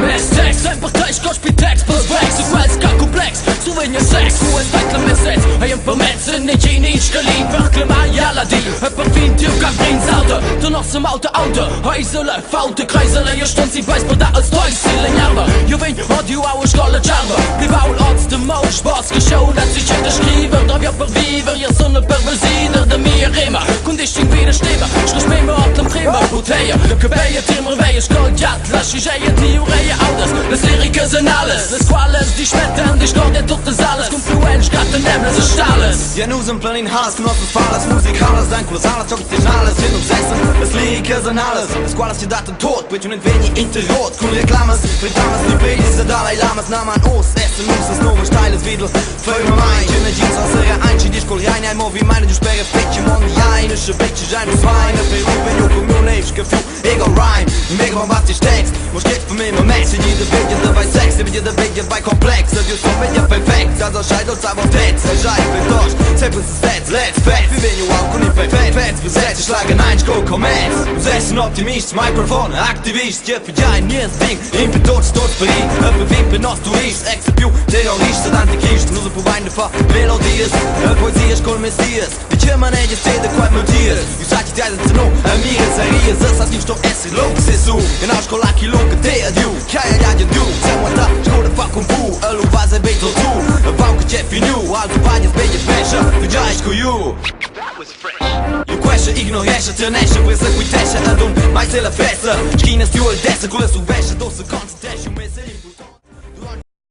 Més text, sempre tens que hospitex pels breaks iguals que complex, sovint sex tu és d'entre més drets, em permetsen niet je niet geliefd, verklemmer jelle die het perfin til kan vriendsalter, du noch zum Auto, heisele, foute kreisele, je stond sie weiß, dat als Teusel in Java, je weet wat je oude scholle Java, die wou als de moos, was geschoen, dat zich het geschreven, dat je verwiever, je zonne perversiner, de meer rimmer, condition wieder stemmen, schrift me me op de prima, boteien, de kebeien, timmer, weien, skoljat, lass je zeien, theorieën, ouders, das Lyriker sind alles, das Quales, die schmettern, die Skorte, tot das alles, Confluence, gerade Nebel, das ist alles. Ja, nu sind plan in Haas, noch das Falles, Musik, alles, dein cooles alles, alles, hin und sessen, das Lyriker sind alles, das Quales, die Daten tot, bitte nicht wenig Interrot, cool Reklames, für damals die Babys, der Dalai Lamas, nahm an Ost, essen muss es nur, steiles Wiedel, für immer mein, Jimmy Jeans, aus der Einschien, die Schkoll, rein, ein Movie, meine, du sperre, Fitchen, Mann, ja, eine Schwäche, sein, und Weine, Peru, wenn du Community, Gefühl, egal, Rhyme, mega bombastisch Text, wo steht für mich, Max, in jeder Video dabei Sex, in jeder Video bei Komplex, das ist von mir perfekt, also scheit uns aber Tets, der Scheiß wird durch, Zeppels ist Let's, fett, wie wenn du auch und nicht perfekt, Fett, besetzt, schlagen ein, Schkoll, Comments, besessen Optimist, Mikrofon, Aktivist, ja, für ja, nie das Ding, Impetus, Todsperi, Öppenwimpen, aus du riechst, Execute, Terrorist, und Antichrist, nur so für Weine, für Melodies, Poesie, Schkoll, Messias, die Tschirman, ey, jetzt jeder, quite montiert, ich sag die Zeit, jetzt nur, mir ist Serie, das hat nicht doch Essen, Lux ist so, genau, Schkoll, Aki, Luke, der, du, ja, du, Zemota, Schkoll, fuck und Puh, Elu, was er beter tu, Bauke, Jeffy, New, also, Banjas, Beja, Fäscher, für ja, ich ku you. You question, ignoriește, târnește, vrei să cuitește, adun, mai se la fesă, Schine, stiul, desă, culă, sub veșă, tot să conțitești, un meserii.